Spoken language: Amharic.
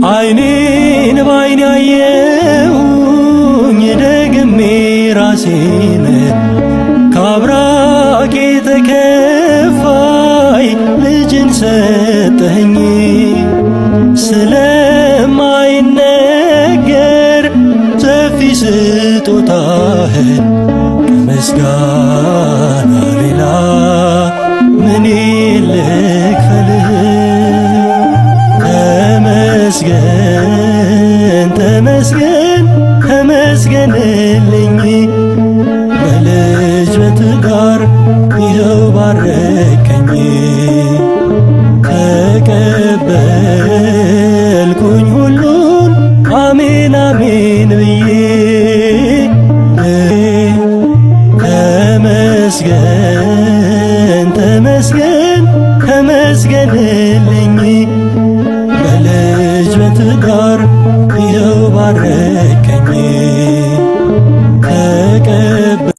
አይኔን ባይኔ አየሁኝ ደግሜ ራሴን ከአብራኬ ተከፋይ ልጅን ሰጠኸኝ። ስለማይነገር ሰፊ ስጦታህ ከምስጋና ሌላ ምን ልክፈልህ? ተመስገን ተመስገን ተመስገንልኝ በልጅ በትዳር ይኸው ባረከኝ። ተቀበልኩኝ ሁሉን አሜን አሜን ብዬ ተመስገን ተመስገን ተመስገንልኝ በልጅ በትዳር ይኸው ባረከኝ።